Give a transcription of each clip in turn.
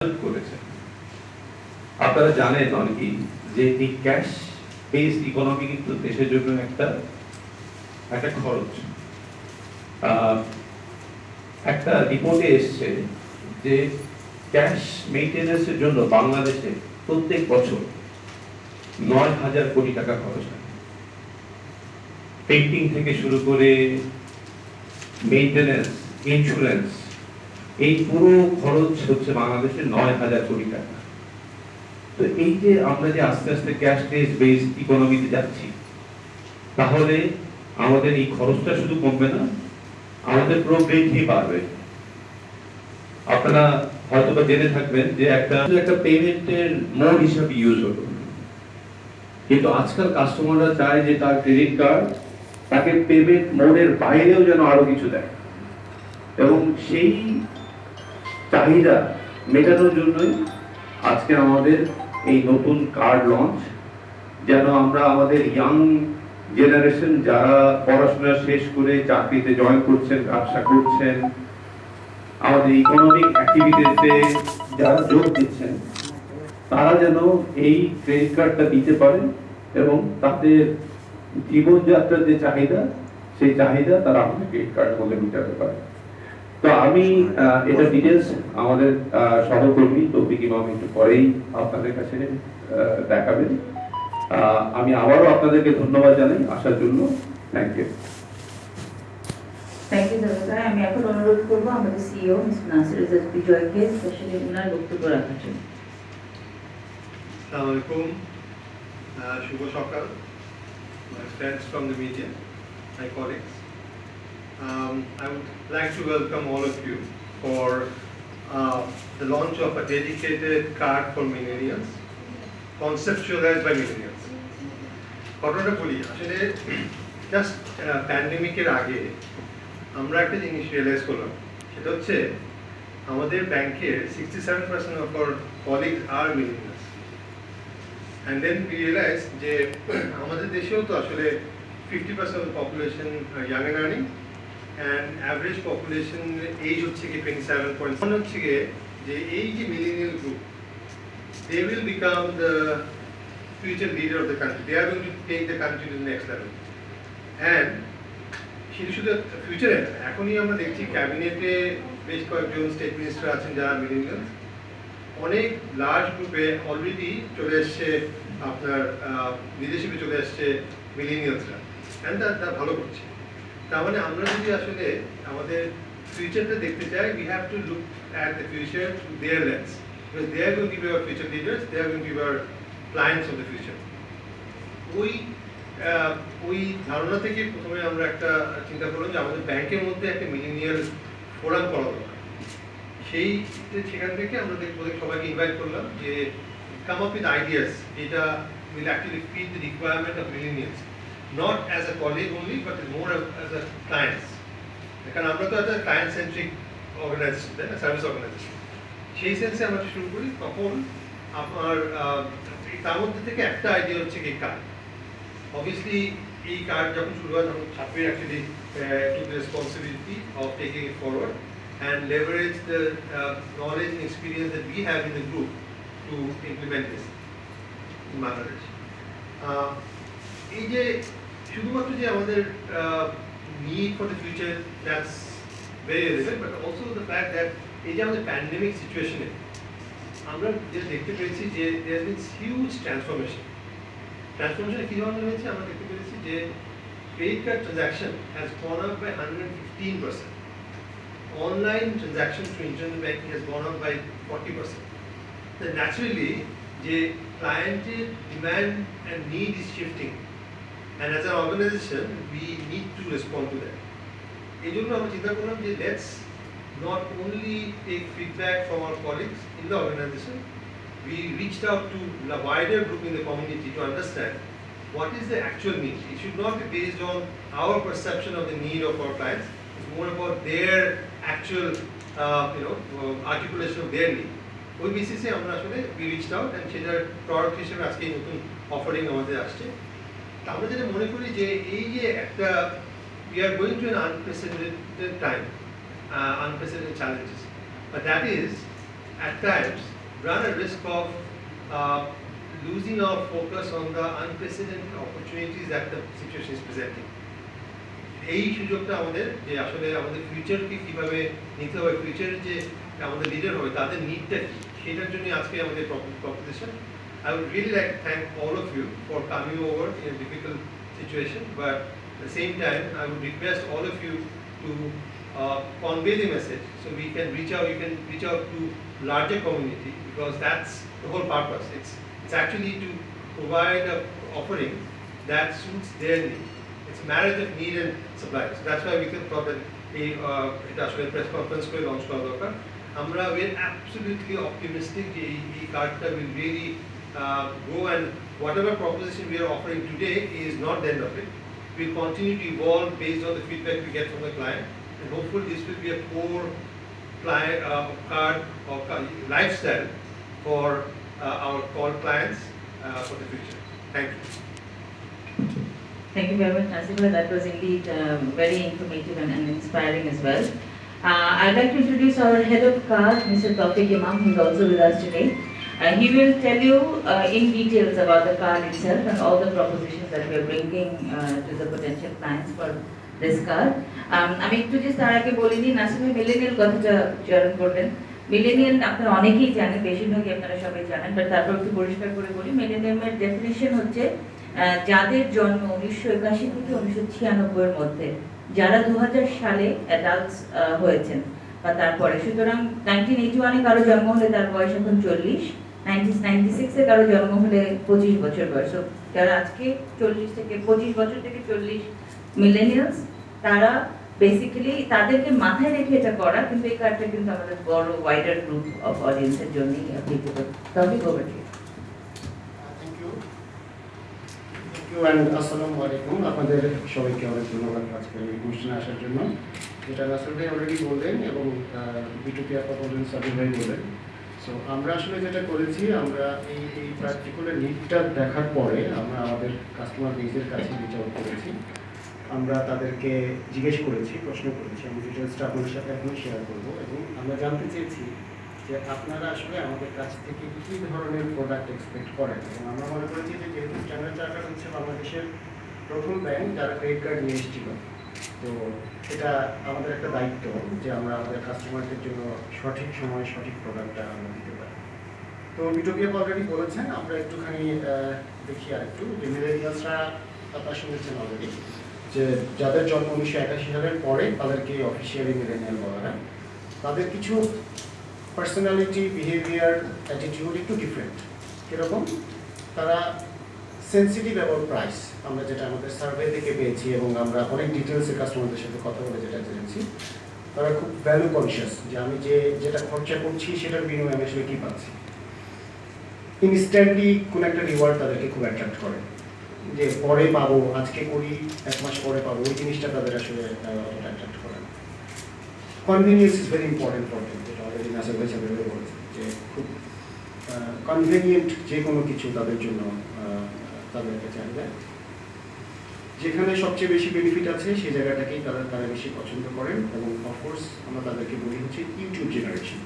করেছে। আপনারা জানেন অনেকেই যে এই ক্যাশ বেসড ইকোনমি কিন্তু দেশের জন্য একটা একটা খরচ। একটা রিপোর্টে এসছে যে ক্যাশ মেইনটেনেন্সের জন্য বাংলাদেশে প্রত্যেক বছর 9,000 কোটি টাকা খরচ হয়। পেইন্টিং থেকে শুরু করে মেইনটেনেন্স, ইন্স্যুরেন্স, এই পুরো খরচ হচ্ছে বাংলাদেশে 9,000 কোটি টাকা। তো এই যে আমরা যে আস্তে আস্তে ক্যাশ বেসড ইকোনমিতে যাচ্ছি, তাহলে আমাদের এই খরচটা শুধু কমবে না, আমাদের প্রবৃদ্ধি বাড়বে। আপনারা হয়তো বা জেনে থাকবেন যে একটা পেমেন্টের মোড হিসাবে ইউজ হতো, কিন্তু আজকাল কাস্টমাররা চায় যে তার ক্রেডিট কার্ড তাকে পেমেন্ট মোডের বাইরেও যেন আরো কিছু দেয়, এবং সেই চাহিদা মেটানোর জন্যই আজকে আমাদের এই নতুন কার্ড লঞ্চ, যেন আমরা আমাদের ইয়াং জেনারেশন যারা পড়াশোনা শেষ করে চাকরিতে জয়েন করছেন, ব্যবসা করছেন, আমাদের ইকোনমিক অ্যাক্টিভিটিতে যারা যোগ দিচ্ছেন, তারা যেন এই ক্রেডিট কার্ডটা দিতে পারেন এবং তাদের জীবনযাত্রার যে চাহিদা, সেই চাহিদা তারা আমাদের ক্রেডিট কার্ডের মধ্যে মেটাতে পারে। তো আমি এটা ডিটেলস আমাদের সহকর্মী তৌফিক ইমাম একটু পরেই আপনাদের কাছে দেখাবেন। আমি আবারও আপনাদেরকে ধন্যবাদ জানাই আসার জন্য। Thank you. থ্যাংক ইউ দাদা। আমি এখন অনুরোধ করব আমাদের সিইও মিস নাসির ইজাজ বিজয়কে স্পেশালি ওনার বক্তব্য রাখার জন্য। আসসালামু আলাইকুম, শুভ সকাল, my friends from the media, my colleagues. I would like to welcome all of you for the launch of a dedicated card for millennials, conceptualized by millennials. ঘটনাটা বলি, আসলে জাস্ট প্যান্ডেমিকের আগে আমরা একটা জিনিস রিয়েলাইজ করলাম, সেটা হচ্ছে আমাদের ব্যাংকের 67% of our colleagues are millennials. And then we realized যে আমাদের দেশেও তো আসলে 50% of the population are young and earning, and average population age হচ্ছে কি 27.1 হচ্ছে কি যে এই যে millennial group, they will become the future leader of the country. They are going to take the country to the next level. And সেটা শুধু ফিউচারে না, এখনই আমরা দেখছি ক্যাবিনেটে বেশ কয়েকজন স্টেট মিনিস্টার আছেন যারা মিলেনিয়াল, অনেক লার্জ গ্রুপে অলরেডি চলে এসছে, আপনার লিডারশিপে চলে আসছে মিলেনিয়ালসরা, অ্যান্ড তা ভালো করছে। তার মানে আমরা যদি আসলে আমাদের ফিউচারটা দেখতে চাই, we have to look at the future through their lens, because they are going to be our future leaders, they are going to be our clients of the future. ওই ধারণা থেকে প্রথমে আমরা একটা চিন্তা করলাম যে আমাদের ব্যাংকের মধ্যে একটা মিলেনিয়াল ফোরাম করা দরকার। সেখান থেকে আমরা সবাইকে ইনভাইট করলাম যে come up with ideas যেটা will actually fit the requirement of millennials, not as a colleague only but more as a clients. কারণ আমরা তো একটা ক্লায়েন্ট সেন্ট্রিক অর্গানাইজেশন, তাই না, সার্ভিস অর্গানাইজেশন। সেই সেন্সে আমরা শুরু করি। তখন আপনার তার মধ্যে থেকে একটা আইডিয়া হচ্ছে কি কার্ড। অবভিয়াসলি এই কার্ড যখন শুরু হয় তখন ছাত্রী actually took the responsibility of taking it forward and leverage the knowledge and experience that we have in the group to implement this in Bangladesh. এই যে শুধুমাত্র যে আমাদের need for the future, that's very relevant, but also the fact that এই যে আমাদের pandemic সিচুয়েশনে আমরা যে দেখতে পেরেছি যে there has been huge transformation কি ধরনের হয়েছে, আমরা দেখতে পেরেছি যে credit card transaction has gone up by 115%. Online transaction through internet banking has gone up by 40%. Then naturally, the client demand and need is shifting, and as an organization, we need to respond to that. এই জন্য আমরা চিন্তা করলাম যে let's not only take feedback from our colleagues in the organization, we reached out to a wider group in the community to understand what is the actual need. It should not be based on our perception of the need of our clients. It's more about their actual, articulation of their need. ওই বেসিসে আমরা আসলে we reached out, and সেটার product হিসেবে আজকে নতুন offering আমাদের আসছে। তা আমরা যেটা মনে করি যে এই যে একটা we are going to an unprecedented time, unprecedented challenges, but that is at times run a risk of uh, losing our focus on the unprecedented opportunities that the situation is presenting. এই সুযোগটা আমাদের যে আসলে আমাদের ফিউচারকে কিভাবে নিতে হবে, ফিউচারে যে আমাদের লিডার হবে তাদের নিডটা কি, সেটার জন্য আজকে আমাদের proposition. I would really like to thank all of you for coming over in a difficult situation, but at the same time I would request all of you to convey the message so we can reach out, you can reach out to larger community, because that's the whole purpose. It's actually to provide a offering that suits their need. It's a marriage of need and supply. So that's why we thought that এটা আসলে press conference করে launch করা দরকার। আমরা we are absolutely optimistic যে এই কার্ডটা will really go, and whatever proposition we are offering today is not the end of it. We'll continue to evolve based on the feedback we get from the client, and hopefully this will be a core client card or lifestyle for our call clients for the future. Thank you. Thank you very much, Nasibullah. That was indeed very informative and inspiring as well. I'd like to introduce our head of card, Mr. Tawfiq Imam, who is also with us today. He will tell you in details about the card itself and all the propositions that we are bringing to the potential clients for this card. আমি একটু যে তার আগে বলিনি, নাসিম ভাই millennial কথাটা উচ্চারণ করলেন। মিলেনিয়াল আপনারা অনেকেই জানেন, বেশিরভাগই আপনারা সবাই জানেন, বাট তারপর একটু পরিষ্কার করে বলি। মিলেনিয়ামের ডেফিনিশন হচ্ছে যাদের জন্ম 1981 থেকে 1996 এর মধ্যে, যারা 2000 সালে অ্যাডাল্টস হয়েছেন বা তারপরে। সুতরাং 1981 এ কারো জন্ম হলে তার বয়স এখন 40, 1996 এ কারো জন্ম হলে 25 বছর বয়স। যারা আজকে 40 থেকে 25 বছর থেকে 40 মিলেনিয়ালস, তারা বেসিক্যালি তাদেরকে মাথায় রেখে এটা করা, কিন্তু এই কার্ডটা কিন্তু আমাদের বড় ওয়াইডার গ্রুপ অফ অডিয়েন্সের জন্যই অ্যাপ্লিকেবল। তবে ওভার টু ইউ। and আসসালামু আলাইকুম। আপনাদের সবাইকে অনেক ধন্যবাদ আজকের এই অনুষ্ঠানে আসার জন্য। যেটা নাসির ভাই অলরেডি বললেন এবং বিটুপি আপা বললেন, সাবির ভাই বললেন। সো আমরা আসলে যেটা করেছি, আমরা এই পার্টিকুলার নিডটা দেখার পরে আমরা আমাদের কাস্টমার বেসের কাছে রিচ আউট করেছি। আমরা তাদেরকে জিজ্ঞেস করেছি, প্রশ্ন করেছি, আমি ডিটেলসটা আপনাদের সাথে এখন শেয়ার করবো। এবং আমরা জানতে চেয়েছি যে আপনারা আসলে আমাদের কাছ থেকে কী ধরনের প্রোডাক্ট এক্সপেক্ট করেন। এবং আমরা মনে করেছি যে যেহেতু স্ট্যান্ডার্ড চার্টার্ড হচ্ছে বাংলাদেশের প্রথম ব্যাংক যারা ক্রেডিট কার্ড নিয়ে এসেছিল, তো এটা আমাদের একটা দায়িত্ব যে আমরা আমাদের কাস্টমারদের জন্য সঠিক সময়ে সঠিক প্রোডাক্টটা আমরা দিতে পারি। তো বিটুপিয়া অলরেডি বলেছেন, আমরা একটুখানি দেখি আর একটু যে মিলেনিয়ালসরা আপনারা শুনেছেন অলরেডি যে যাদের জন্ম 1981 সালের পরে তাদেরকে অফিসিয়ালি মিলেনিয়াল বলা হয়। তাদের কিছু পার্সোনালিটি, বিহেভিয়ার, অ্যাটিটিউড একটু ডিফারেন্ট। কীরকম? তারা সেন্সিটিভ অ্যাবাউট প্রাইস, আমরা যেটা আমাদের সার্ভে থেকে পেয়েছি এবং আমরা অনেক ডিটেলসে কাস্টমারদের সাথে কথা বলে যেটা জেনেছি, তারা খুব ভ্যালু কনসিয়াস, যে আমি যেটা খরচা করছি সেটার বিনিময়ে আমি আসলে কী পাচ্ছি। ইনস্ট্যান্টলি কোনো একটা রিওয়ার্ড তাদেরকে খুব অ্যাট্রাক্ট করে, যে পরে পাবো, আজকে করি 1 মাস পরে পাবো, ওই জিনিসটা তাদের আসলে অ্যাট্রাক্ট করে না। Convenience is very important for them, যেটা অলরেডি নাসির ভাই সাহেব বলেছে, যে খুব কনভিনিয়েন্ট যে কোনো কিছু তাদের জন্য তাদেরকে চাহিদা। যেখানে সবচেয়ে বেশি বেনিফিট আছে সেই জায়গাটাকেই তারা বেশি পছন্দ করেন। এবং অফকোর্স আমরা তাদেরকে বলি হচ্ছে ইউটিউব জেনারেশন।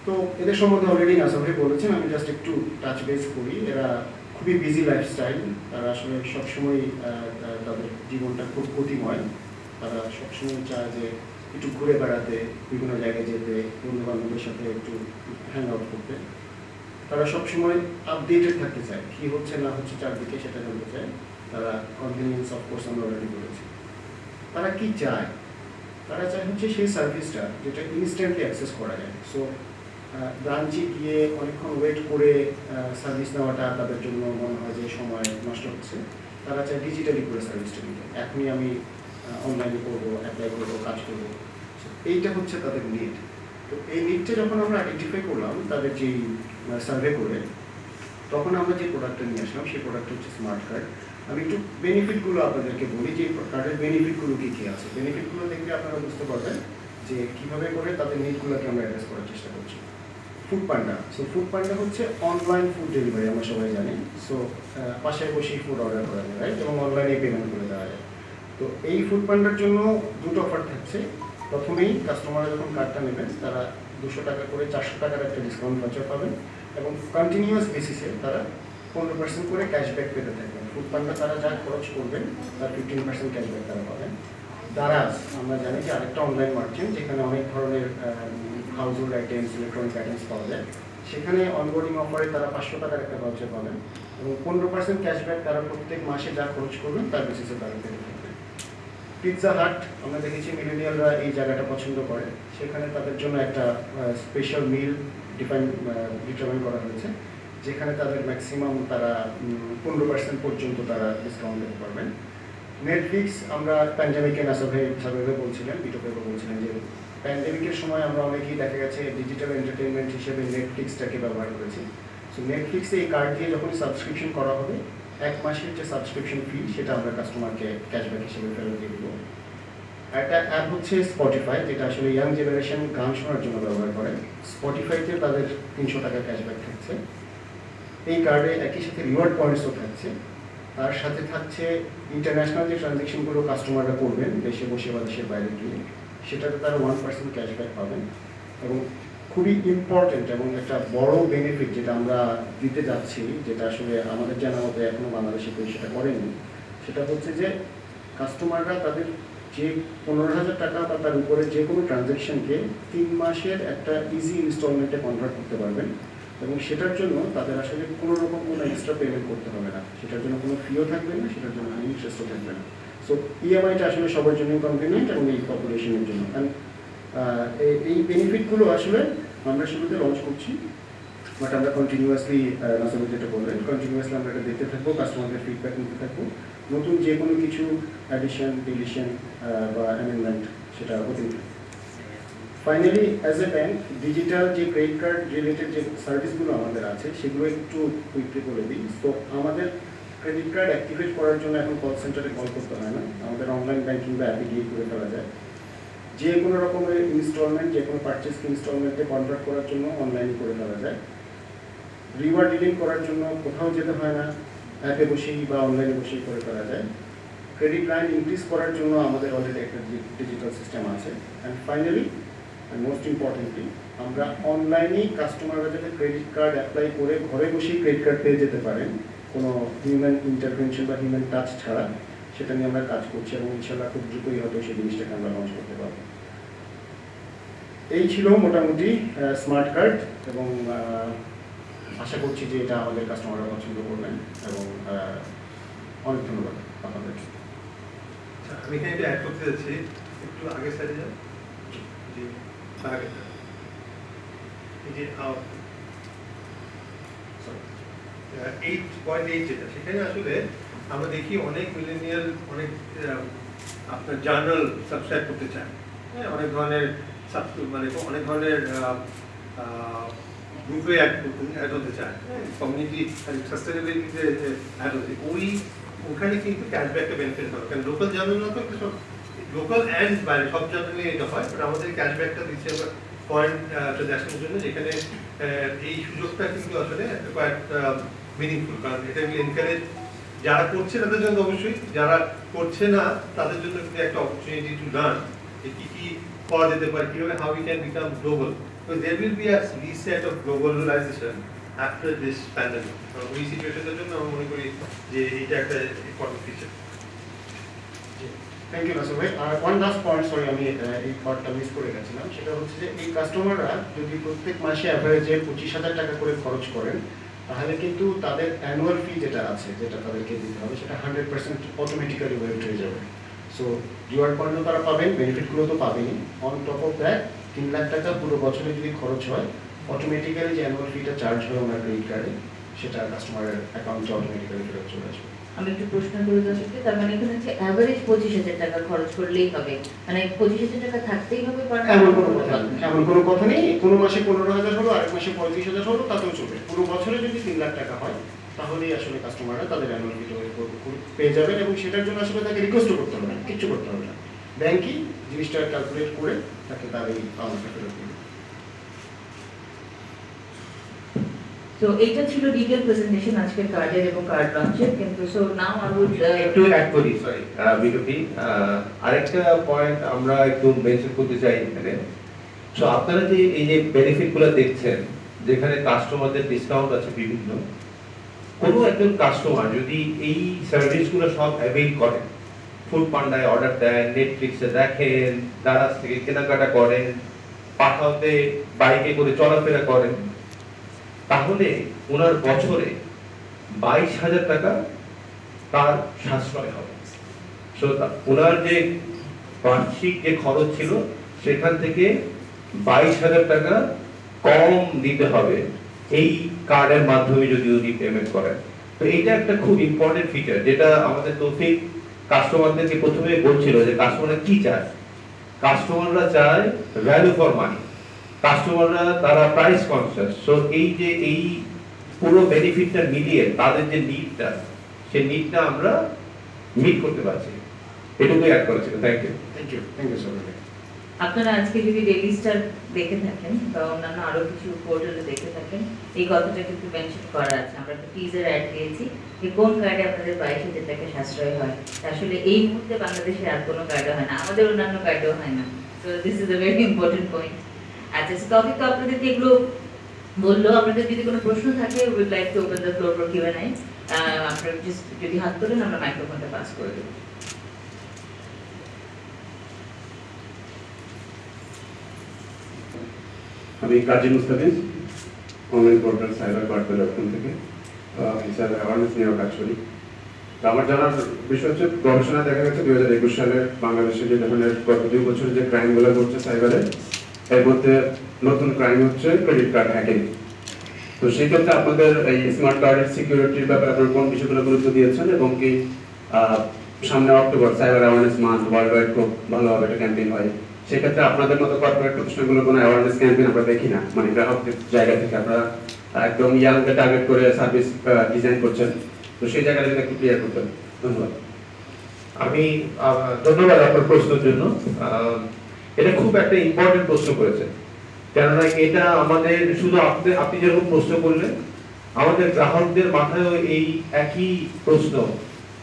তো এদের সম্বন্ধে অলরেডি নাসির ভাই বলেছেন, আমি জাস্ট একটু টাচ বেস করি। এরা খুবই বিজি লাইফস্টাইল, তারা আসলে সবসময় তাদের জীবনটা খুব গতিময়। তারা সবসময় চায় যে একটু ঘুরে বেড়াতে, বিভিন্ন জায়গায় যেতে, বন্ধু বান্ধবের সাথে একটু হ্যাং আউট করতে। তারা সবসময় আপডেটেড থাকতে চায়, কী হচ্ছে না হচ্ছে চারদিকে সেটা জানতে চায়। তারা কনভিনিয়েন্স অফকোর্স আমরা অলরেডি বলেছি। তারা কি চায়? তারা চায় হচ্ছে সেই সার্ভিসটা যেটা ইনস্ট্যান্টলি অ্যাক্সেস করা যায়। সো ব্রাঞ্চে গিয়ে অনেকক্ষণ ওয়েট করে সার্ভিস নেওয়াটা তাদের জন্য মনে হয় যে সময় নষ্ট হচ্ছে। তারা চায় ডিজিটালি করে সার্ভিসটা নিতে, এখনই আমি অনলাইনে করবো, অ্যাপ্লাই করবো, কাজ করবো। এইটা হচ্ছে তাদের নিড। তো এই নিডটা যখন আমরা আইডেন্টিফাই করলাম তাদের যেই সার্ভে করে, তখন আমরা যে প্রোডাক্টটা নিয়ে আসলাম সেই প্রোডাক্টটা হচ্ছে স্মার্ট কার্ড। আমি একটু বেনিফিটগুলো আপনাদেরকে বলি যে কার্ডের বেনিফিটগুলো কী কী আছে। বেনিফিটগুলো দেখলে আপনারা বুঝতে পারবেন যে কীভাবে করে তাদের নিডগুলোকে আমরা অ্যাড্রেস করার চেষ্টা করছি। ফুড পান্ডা। সো ফুড পান্ডা হচ্ছে অনলাইন ফুড ডেলিভারি, আমরা সবাই জানি। সো বাসায় বসেই ফুড অর্ডার করা যায়, রাইট, এবং অনলাইনে পেমেন্ট করে দেওয়া যায়। তো এই ফুড পান্ডার জন্য দুটো অফার থাকছে। প্রথমেই কাস্টমাররা যখন কার্ডটা নেবেন তারা 200 টাকা করে 400 টাকার একটা ডিসকাউন্ট ভাউচার পাবেন এবং কন্টিনিউয়াস বেসিসে তারা 15% করে ক্যাশব্যাক পেতে থাকবেন। ফুড পান্ডা তারা যা খরচ করবেন তার 15% ক্যাশব্যাক তারা পাবেন। দারাজ আমরা জানি যে আরেকটা অনলাইন মার্চেন্ট যেখানে অনেক ধরনের house hold items, electronic items পাওয়া যায়, সেখানে অনবোর্ডিং অফারে তারা 500 টাকার একটা ভাউচার পাবেন এবং 15% ক্যাশব্যাক তারা প্রত্যেক মাসে যা খরচ করবেন তার বেসিসে তারা পেতে থাকবেন। পিৎজা হাট আমরা দেখেছি মিলেনিয়ালরা এই জায়গাটা পছন্দ করে, সেখানে তাদের জন্য একটা স্পেশাল মিল ডিটারমাইন করা হয়েছে, যেখানে তাদের ম্যাক্সিমাম তারা 15% পর্যন্ত তারা ডিসকাউন্ট দিতে পারবেন। নেটফ্লিক্স আমরা প্যান্ডেমিকে নাসাভাবে বলছিলেন, বিটপেও বলছিলেন যে প্যান্ডেমিকের সময় আমরা অনেকেই দেখা গেছে ডিজিটাল এন্টারটেনমেন্ট হিসেবে নেটফ্লিক্সটাকে ব্যবহার করেছি। সো নেটফ্লিক্সে এই কার্ড দিয়ে যখন সাবস্ক্রিপশন করা হবে, 1 মাসের যে সাবস্ক্রিপশন ফি সেটা আমরা কাস্টমারকে ক্যাশব্যাক হিসেবে ফেরত দিয়ে দেবো। একটা অ্যাপ হচ্ছে স্পটিফাই, যেটা আসলে ইয়াং জেনারেশন গান শোনার জন্য ব্যবহার করে। স্পটিফাইতে তাদের 300 টাকা ক্যাশব্যাক থাকছে। এই কার্ডে একই সাথে রিওয়ার্ড পয়েন্টসও থাকছে, তার সাথে থাকছে ইন্টারন্যাশনাল যে ট্রানজ্যাকশনগুলো কাস্টমাররা করবেন দেশে বসে বা দেশের বাইরে গিয়ে, সেটাতে তারা 1% ক্যাশব্যাক পাবেন। এবং খুবই ইম্পর্টেন্ট এবং একটা বড় বেনিফিট যেটা আমরা দিতে যাচ্ছি, যেটা আসলে আমাদের জানা মতে এখনও বাংলাদেশে কেউ সেটা করেনি, সেটা হচ্ছে যে কাস্টমাররা তাদের যে 15,000 টাকা বা তার উপরে যে কোনো ট্রানজ্যাকশনকে 3 মাসের একটা ইজি ইনস্টলমেন্টে কনভার্ট করতে পারবেন এবং সেটার জন্য তাদের আসলে কোনো রকম কোনো এক্সট্রা পেমেন্ট করতে হবে না, সেটার জন্য কোনো ফিও থাকবে না, সেটার জন্য কোনো ইন্টারেস্টও থাকবে না। সো ইএমআইটা আসলে সবার জন্যই কনভিনিয়েন্ট এবং এই পপুলেশনের জন্য। কারণ এই বেনিফিটগুলো আসলে আমরা শুরুতে লঞ্চ করছি, বাট আমরা কন্টিনিউয়াসলি নাসাবি যেটা বললেন, কন্টিনিউয়াসলি আমরা এটা দেখতে থাকবো, কাস্টমারদের ফিডব্যাক নিতে থাকবো, নতুন যে কোনো কিছু অ্যাডিশন, ডিলিশন বা অ্যামেন্ডমেন্ট সেটা হতে পারে। Finally as a bank digital যে ক্রেডিট কার্ড রিলেটেড যে সার্ভিসগুলো আমাদের আছে সেগুলো একটু কুইকলি বলে দিই। তো আমাদের ক্রেডিট কার্ড অ্যাক্টিভেট করার জন্য এখন কল সেন্টারে কল করতে হয় না, আমাদের অনলাইন ব্যাংকিং বা অ্যাপে গিয়ে করে ফেলা যায়। যে কোনো রকমের ইনস্টলমেন্ট, যে কোনো পারচেস ইনস্টলমেন্টে কনভার্ট করার জন্য অনলাইনে করে ফেলা যায়। রিওয়ার্ড রিডিং করার জন্য কোথাও যেতে হয় না, অ্যাপে বসেই বা অনলাইনে বসেই করে ফেলা যায়। ক্রেডিট লাইন ইনক্রিজ করার জন্য আমাদের অলরেডি একটা ডিজিটাল সিস্টেম আছে। অ্যান্ড ফাইনালি মোস্ট ইম্পর্টেন্টলি আমরা অনলাইনেই কাস্টমাররা যাতে ক্রেডিট কার্ড অ্যাপ্লাই করে ঘরে বসেই ক্রেডিট কার্ড পেয়ে যেতে পারেন কোনো হিউম্যান ইন্টারভেনশন বা হিউম্যান টাচ ছাড়া, সেটা নিয়ে আমরা কাজ করছি এবং ইনশাআল্লাহ খুব দ্রুতই হয়তো সেই জিনিসটাকে আমরা লঞ্চ করতে পারবো। এই ছিল মোটামুটি স্মার্ট কার্ড এবং আশা করছি যে এটা আমাদের কাস্টমাররা পছন্দ করবেন এবং অনেক ধন্যবাদ আপনাদের। আচ্ছা, আমি এখানে এটা অ্যাড করতে যাচ্ছি, একটু আগে সাইডে যান, জি আগে এই যে 8.8 যেটা, সেখানে আসলে আমরা দেখি অনেক মিলেনিয়াল অনেক আপনার জার্নাল সাবস্ক্রাইব করতে চায়, হ্যাঁ, অনেক ধরনের মানে অনেক ধরনের গ্রুপে অ্যাড হতে চায়, কমিউনিটি সাস্টেনেবিলিটিতে অ্যাড হতে, ওখানে কিন্তু ক্যাশব্যাকটা বেনিফিট হবে, কারণ লোকাল জার্নাল তো সব লোকাল অ্যান্ড বাইরে সব জার্নালে এটা হয়, বাট আমাদের ক্যাশব্যাকটা দিচ্ছি আমরা পয়েন্ট ট্রানজ্যাকশনের জন্য, যেখানে এই সুযোগটা কিন্তু আসলে কোয়াইট মিনিংফুল, কারণ এটা এনকারেজ যারা করছে তাদের জন্য অবশ্যই, যারা করছে না তাদের জন্য কিন্তু একটা অপরচুনিটি টু লার্ন যে কি কি করা যেতে পারে, কিভাবে how we can become global. So there will be a reset of globalization after this pandemic. ওই সিচুয়েশনের জন্য আমি মনে করি যে এটা একটা important feature. Thank you Nasir ভাই। আর ওয়ান লাস্ট পয়েন্ট, সরি আমি এই পার্টটা মিস করে গেছিলাম, সেটা হচ্ছে যে এই কাস্টমাররা যদি প্রত্যেক মাসে অ্যাভারেজে 25,000 টাকা করে খরচ করেন, তাহলে কিন্তু তাদের অ্যানুয়াল ফি যেটা আছে, যেটা তাদেরকে দিতে হবে, সেটা 100% অটোমেটিক্যালি ওয়েভ হয়ে যাবে। সো রিওয়ার্ড পয়েন্টও তারা পাবেন, বেনিফিটগুলো তো পাবেনই, on top of that 3 lakh টাকা পুরো বছরে যদি খরচ হয়, অটোমেটিক্যালি যে অ্যানুয়াল ফিটা চার্জ হয় ওনার ক্রেডিট কার্ডে, সেটা কাস্টমারের অ্যাকাউন্টে অটোমেটিক্যালি ফেরত চলে আসবে। আমি একটু প্রশ্ন করে দর্শককে, তার মানে এখানে হচ্ছে অ্যাভারেজ 25,000 টাকা খরচ করলেই হবে, মানে 25,000 টাকা থাকতেই হবে এমন কোনো কথা নেই। কোনো মাসে 15,000 হলো, আরেক মাসে 35,000 হলো, তাতেও চলবে। পুরো বছরে যদি 3 লাখ টাকা হয়, তাহলেই আসলে কাস্টমাররা তাদের অ্যানুয়াল ফিটা পেয়ে যাবেন এবং সেটার জন্য আসলে তাকে রিকোয়েস্টও করতে হবে না, কিচ্ছু করতে হবে না। ব্যাংকই জিনিসটা ক্যালকুলেট করে তাকে তার এই পাওনাটা ফেরত দেবে। তো এইটা ছিল ডিটেইল প্রেজেন্টেশন আজকের কার্ডের এবং কার্ড লঞ্চের, কিন্তু সো নাও আই উড একটু অ্যাড করি, সরি বিরতি, আরেকটা পয়েন্ট আমরা একটু মেনশন করতে চাই এখানে, সো আপনারা যে এই যে বেনিফিট গুলো দেখছেন, যেখানে কাস্টমারদের ডিসকাউন্ট আছে বিভিন্ন, কোনো একজন কাস্টমার যদি এই সার্ভিসগুলো সব অ্যাভেইল করেন, ফুড পান্ডায় অর্ডার দেন, নেটফ্লিক্সে দেখেন, দারাজ থেকে কেনাকাটা করেন, পাঠাওতে বাইকে করে চলাফেরা করেন, তাহলে ওনার বছরে 22,000 টাকা তার সাশ্রয় হবে। সো ওনার যে বার্ষিক যে খরচ ছিল সেখান থেকে 22,000 টাকা কম দিতে হবে এই কার্ডের মাধ্যমে যদি উনি পেমেন্ট করেন। তো এইটা একটা খুব ইম্পর্টেন্ট ফিচার, যেটা আমাদের তৌফিক কাস্টমারদেরকে প্রথমে বলছিল যে কাস্টমাররা কি চায়। কাস্টমাররা চায় ভ্যালু ফর মানি, কাস্টমাররা তারা প্রাইস কনসিয়াস। সো এই যে এই পুরো বেনিফিটটা মিলিয়ে তাদের যে নিডটা, সেই নিডটা আমরা মিট করতে পারছি। এটুকুই অ্যাড করেছিল। Thank you. Thank you sir. আপনারা আজকে যদি ডেইলি স্টার দেখে থাকেন বা অন্যান্য আরো কিছু পোর্টালে দেখে থাকেন, এই কথাটা কিন্তু মেনশন করা আছে। আমরা একটা টিজার অ্যাড দিয়েছি যে কোন কার্ডে আপনাদের 22,000 টাকা সাশ্রয় হয়। আসলে এই মুহূর্তে বাংলাদেশে আর কোনো কার্ডে হয় না, আমাদের অন্যান্য কার্ডেও হয় না। তো this is a very important point. আচ্ছা, টপিক তো আপনাদেরকে এগুলো বললো। আপনাদের যদি কোনো প্রশ্ন থাকে, we'd like to open the floor for Q and A. আপনারা যদি হাত তোলেন, আমরা মাইক্রোফোনটা পাস করে দেবো। আমি কাজী মুস্তাফিজ, অনলাইন পোর্টাল সাইবার বার্তা.com থেকে হিসাবে অ্যাওয়ারনেস নিয়ে কাজ করি। তো আমার জানার বিষয় হচ্ছে, গবেষণা দেখা গেছে 2021 সালে বাংলাদেশে যে ধরনের গত 2 বছরে যে ক্রাইমগুলো ঘটছে সাইবারে, এর মধ্যে নতুন ক্রাইম হচ্ছে ক্রেডিট কার্ড হ্যাকিং। তো সেই ক্ষেত্রে আপনাদের এই স্মার্ট কার্ডের সিকিউরিটির ব্যাপারে আপনারা কোন বিষয়গুলো গুরুত্ব দিয়েছেন, এবং কি সামনে October cyber awareness month, world wide খুব ভালোভাবে একটা ক্যাম্পেইন হয়, সেক্ষেত্রে আপনাদের মতো কর্পোরেট প্রতিষ্ঠানগুলোর কোনো অ্যাওয়ারনেস ক্যাম্পেইন আমরা দেখি না। মানে গ্রাহকদের জায়গা থেকে আপনারা একদম ইয়াংকে টার্গেট করে সার্ভিস ডিজাইন করছেন। তো সেই জায়গাটা যদি একটু ক্লিয়ার করতেন। ধন্যবাদ। আমি ধন্যবাদ আপনার প্রশ্নের জন্য। এটা খুব একটা ইম্পর্টেন্ট প্রশ্ন করেছেন, কেননা এটা আমাদের শুধু আপনি যেরকম প্রশ্ন করলেন, আমাদের গ্রাহকদের মাথায়ও এই একই প্রশ্ন,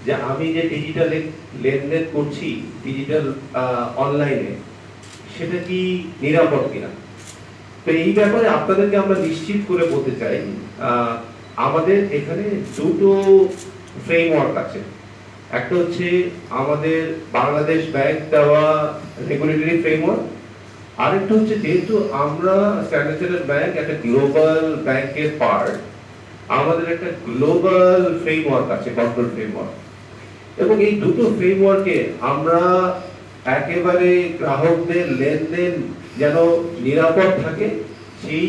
যে আমি যে ডিজিটাল লেনদেন করছি ডিজিটাল অনলাইনে, সেটা কি নিরাপদ কিনা। তো এই ব্যাপারে আপনাদেরকে আমরা নিশ্চিত করে বলতে চাই, আমাদের এখানে দুটো ফ্রেমওয়ার্ক আছে। একটা হচ্ছে আমাদের বাংলাদেশ ব্যাংক দেওয়া রেগুলেটরি ফ্রেমওয়ার্ক, আরেকটা হচ্ছে যেহেতু আমরা স্ট্যান্ডার্ড চার্টার্ড ব্যাংক একটা গ্লোবাল ব্যাংকের পার্ট, আমাদের একটা গ্লোবাল ফ্রেমওয়ার্ক আছে, কন্ট্রোল ফ্রেমওয়ার্ক। এবং এই দুটো ফ্রেমওয়ার্কে আমরা একেবারে গ্রাহকদের লেনদেন যেন নিরাপদ থাকে, সেই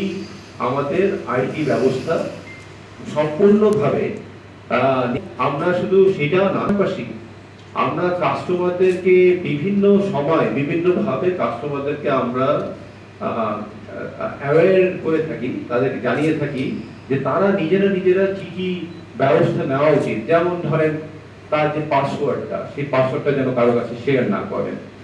আমাদের আইটি ব্যবস্থা সম্পূর্ণভাবে আমরা শুধু সেটাও না, পাশাপাশি আমরা কাস্টমারদেরকে বিভিন্ন সময় বিভিন্নভাবে কাস্টমারদেরকে আমরা অ্যাওয়্যার করে থাকি, তাদেরকে জানিয়ে থাকি যে তারা নিজেরা কি কি ব্যবস্থা নেওয়া উচিত। যেমন ধরেন, তার যে পাসওয়ার্ডটা, সেই পাসওয়ার্ডটা যেন কারো কাছে শেয়ার না করেন।